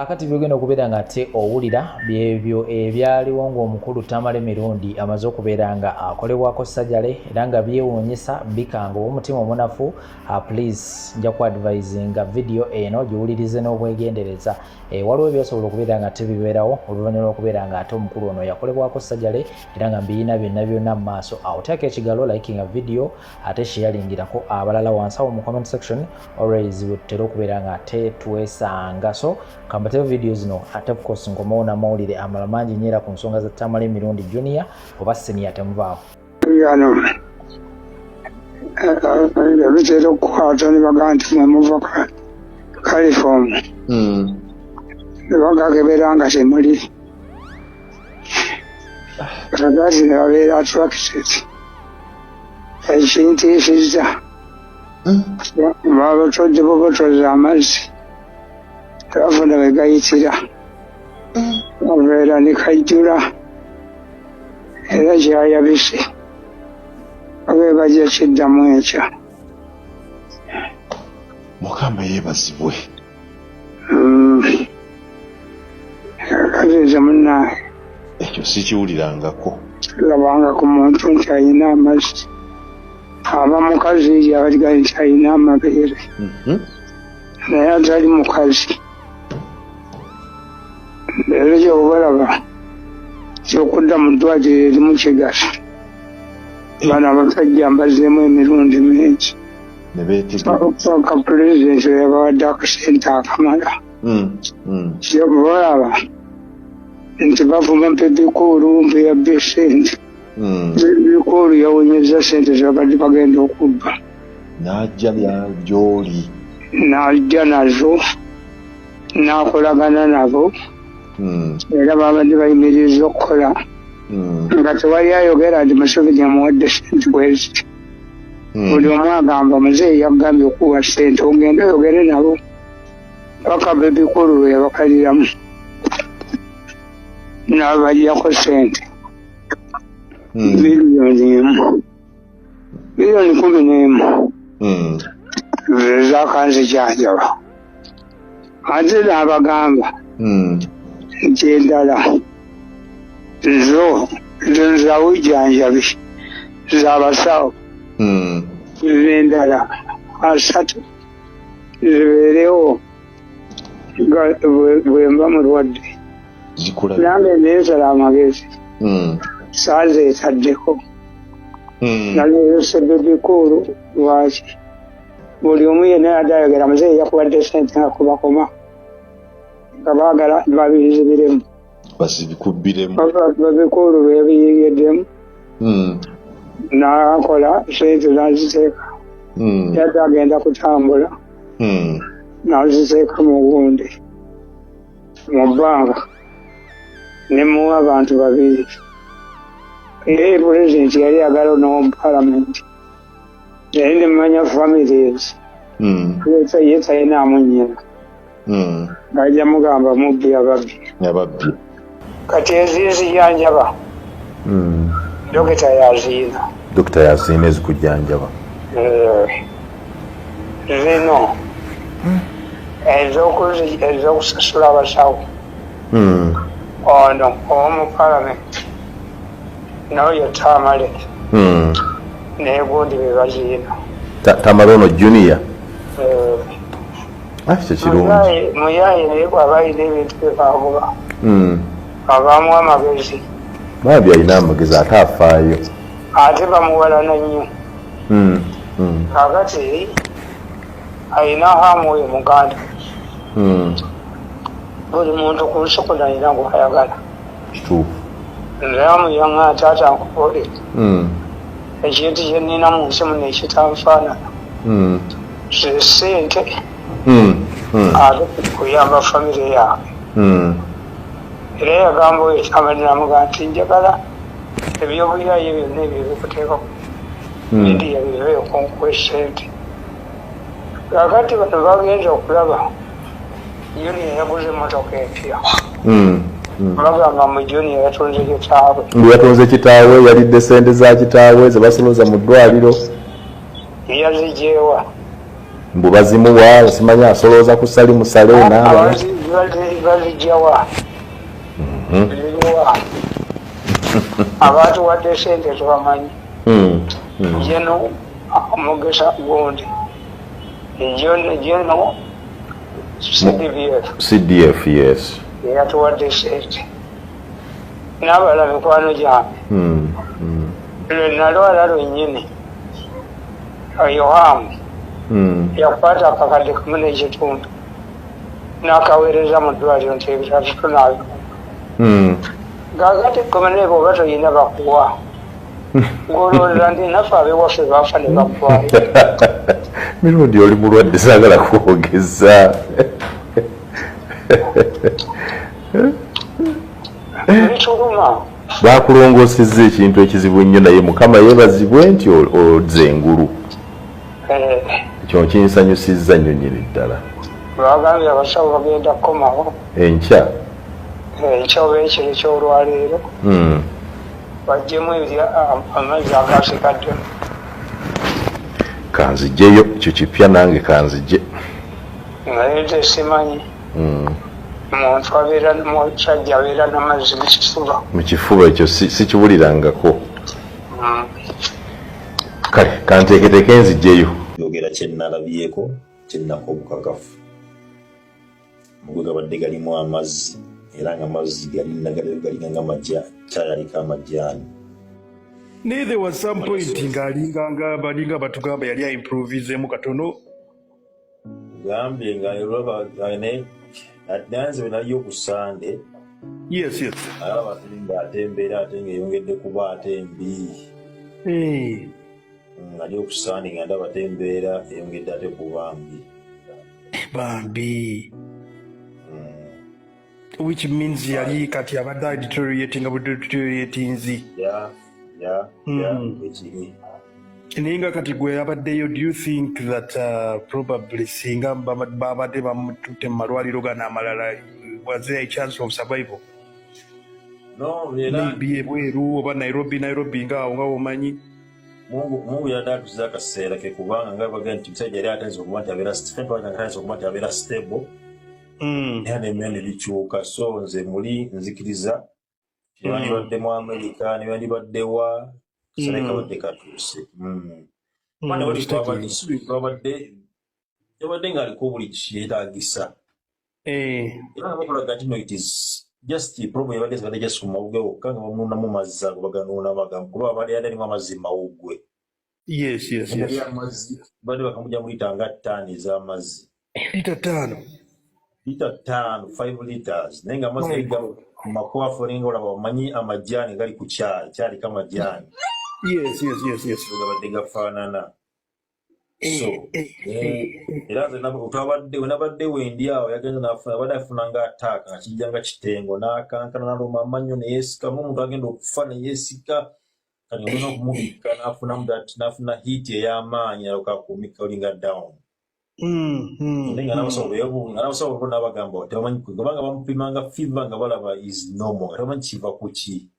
Kakati byogenda okubeera nga ate owulira byebyo ebyaliwo ng'omukulu Tamale Mirundi amaze okubeera nga akolebwako sajjale era nga byewuunyisa bikanga omutima omunafu. Please nja ku advisinga video eno giwulirize n'obwegendereza. Waliwo ebyasobola okubeera nga ate bibeerawo oluvannyuma lw'okubeera nga ate omukulu ono yakolebwako sajjale era nga mbiyina byonna mu maaso. Awo teeka ekigalo likinga video ate sharingirako abalala wansi awo mu comment section. Always bwetutera okubeera nga ate twesanga so kambateo video zino ate of course ngomawo n'amawulire amala mangi nyera ku nsonga za Tamale Mirundi Junior oba senior temuvaawo. Bitera okukwata ne baga nti mwe muva California. Ne bagakebera nga temuli. Kakati ne babeera attracted. Ekintu ekizza. Babatodde bobotozi amazzi. Tebafuna we gayitira. Babeera ne kajjula. Era kyayabise. Abe bajja kiddamu ekyo. Mukama yeebazibwe. Kati munnaye. Ekyo sikiwulirangako. Labanga ku muntu nti alina amazzi. Aba mukazi yabaliga nti alina amabeere. Naye atali mukazi. Leero gyobalaba kyokudda mu ddwaliro erimu kigasa. Bana abasajja mbazeemu emirundi mingi. Paka pulezidenti yabawadde akasente akamala. Kyobalaba nti bavuma mpebikuulu mpeyabba esente. Bikuulu yawonyeza sente zabadde bagenda okubba. N'ajja by'oli. N'ajja nazo n'akolagana nabo. Era babadde bayimiriza okukola. Nga tewali ayogera nti Museveni amuwadde sente bweziti. Buli omu agamba muzeeyi yagambye okuwa sente ogende oyogere nabo. Paka bebikulu lwe yabakaliramu. N'abajjako sente. Biliyoni 11. Zakanzijanjaba. Ate n'abagamba nti endala zo zawujanjabi z'abasawo endala 3 zibeerewo bwemba mulwadde nange neesala amagezi saazeetaddeko nalesebbe bikulu lwaki buli omu yenna yadde ayogera muzeeyi yakuwadde sente nga kubakoma nga baagala babizibiremu basibikubbiremu babikulu lwebiyigiddemu n'akola sente n'aziteeka yadde agenda kutambula n'aziteeka mu gundi mu bbanga ne muwa abantu 2. Era pulezidenti yali agala n'omu palamenti naye ne mmanya families ye talinamu nnyina ng'ajja mugamba mubbi ababbi. Kati ezizijanjaba dokita yaziina ezikujjanjaba zino ez'okusasula abasawo ono omu palamenti n'oyo Tamale naye gundi be baziina Tamale ono Junior. Ekyo kirungi. Muyaaye naye bw'aba alina ebintu bye baavuba abamuwa amagezi baabi alina amagezi ate afaayo ate bamuwalana nnyo. Kakati alina hamu oyo muganda. Buli muntu ku lusuku nalina gw'ayagala. Kituufu. Nze amuyanga taata nkubole ekintu kye nnina mu nsi muno ekitanfaanana ze ssente ate kuyamba famire yange. Era yagamba oyo Tamale namugamba nti njagala ebyobuyaaye byonna ebyo bikuteekako indiya bibeeyo kunkuwa essente. Kakati bano bagenza okulaba Junior yaguze emmotoka empya. Bagamba mu Junior yatunze kitaawe. Yatunze kitaawe yalidde sente za kitaawe ze basoloza mu ddwaliro. Yazijeewa mbu bazimuwa simanya asolooza ku sali musale naaba bazijawa abantu wadde sente tubamanyi jeno omugesa gundi jeno CDF yes yatuwadde sente n'abala mikwano gyange lwe nalwala lwennyini yohamu yakwata akakadde kamu n'ekitundu n'akaweereza mu ddwaliro nti ebitatu tunaayo gaagati komeneeko oba toyina bakuwa ng'olowooza nti naffe abewaffe baafa ne bakuwayo mirundi oli mulwadde saagala kwogeza bituluma bakulongoosezza ekintu ekizibu ennyo naye mukama yeebazibwe nti oze engulu ekyo kinsanyusizza nnyo nnyini ddala bagambye abasawo bagenda kukomawo enkya oba ekiro ky'olwaleero bajjemu amazzi agasigadde kanzijjeyo ekyo kipya nange kanzijje naye nze simanyi omuntu abeera musajja abeera n'amazzi mu kifuba ekyo sikiwulirangako kale kanteeketeeke nzijjeyo yogera kyenalabyeko kyenako obukakafu mugwe gabadde galimu amazzi era nga amazzi galinga kyayaliko amajjaani naye there was some point ng'alinganga balinga batugamba yali aimproviseemu katono gambye nga nanze wenaliyo ku Sande yes alaba nga atembeera ate ng'eyongedde kuba ate mbi naliyo ku Sande nga ndaba atembeera eyongedde ate kuba bambi which means yali kati abadde deterioratinzi naye nga kati gwe abaddeyo do you think that probably singa babadde bamututte mu malwaliro gano amalala was there a chance of survival maybe ebweru oba nairobi ngaawo nga womanyi mungu yadde atuza akaseera ke kubanga nga baga nti musajja yali atayinza okuba nti abeera stable naye n'emyanda bikyuka so nze muli nzikiriza nebandibadde mu America nebandibaddewa kasana kabadde katuuse yabadde ng'aliko buli kyetaagisa era bakolaga nti no it is just problem yabadde zibadde just ku mawugwe wokka nga bamunuunamu mazzi ago baganuuna bagamu kuba abadde yadde alimu amazzi mu mawugwe amazzi badde bakamujja mu lita nga 5 ez'amazzi lita 5 liters naye nga amazzi mu makwafu olinga olaba omanyi amajaani gali ku kyaliko amajaani gabadde gafaanana era wenabadde wendi awo yagenza abadde afuna nga ataaka nga kijja nga kitengo n'akankana naluma amannyo neyeesikamu omuntu agenda okufa neyeesika kati olina okumubikka n'afuna hiit ey'amaanyi alokaakumika olinga down nga n'abasawo nabagamba tebamanyi kubanga bamupimanga fiva nga balaba is normal nga tebamanyi kiva ku ki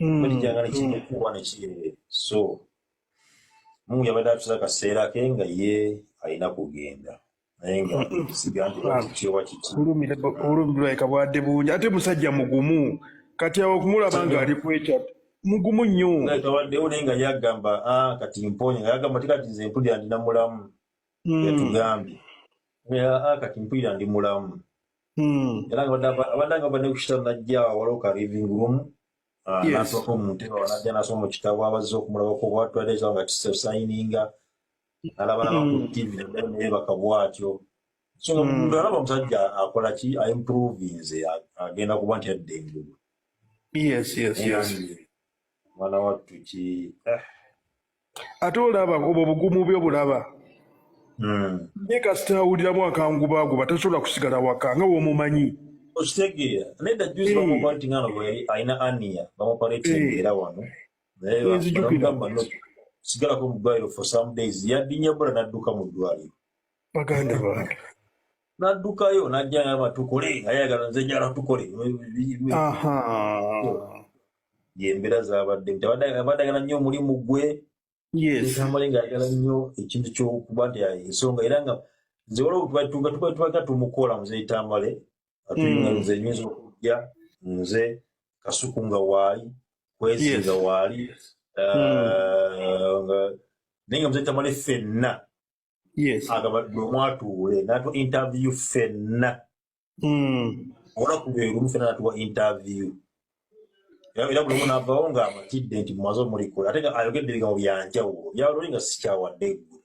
balijjanga nekikuwa nekirere so mungu yabadde atuza akaseera ke nga ye alina kugenda naye nga siga nti bakityoba kiti olumiraika bwadde bungi ate musajja mugumu kati awo okumulaba nga ali kwekyat mugumu nnyo tawaddewo naye nga yagamba kati mponye nga yagamba tikati nze mpulira ndina mulamu yatugambye kati mpulira ndi mulamu era nga abadde nga badde kukitabo najja waliwo ka living room n'asooka omuntebe wanajja n'asoma mu kitabo abazze okumulabako bwatwadde ekitabo nga kisayininga n'alabalaba ku tv naye bakabwatyo so nga muntu alaba omusajja akola ki aimprovinze agenda kuba nti adda engulu mwana wattu ki ate olaba obwo obugumu bwe obulaba naye kasita awuliramu akangubaguba tasobola kusigala waka nga womumanyi okitegeera nedda juzi bamupaleti ngano bwe alina ania bamupaleti era wano nayegamba sigalako mu ddwaliro for some days yaddinya bula n'adduka mu ddwaliro baganda bange n'addukayo n'ajja ngamba tukole ayagala nze njala tukole yembeera zabadde abadde agala nnyo omulimu gwe amale ng'ayagala nnyo ekintu ky'okuba nti ensonga era nga nze waliwo tubaga tumukola muze Tamale atuyunga nze nyinza okujja nze Kasuku nga waali Kwesi nga waali ninga muze Tamale ffenna agabadde omwatuule n'atuwa interview ffenna ola kubeerumu ffenna n'atuwa interview era buli omu n'avaawo ng'amatidde nti mumaze omulikola ate nga ayogedde ebigambo byanjawulo byawaloli nga sikyawadde eggulu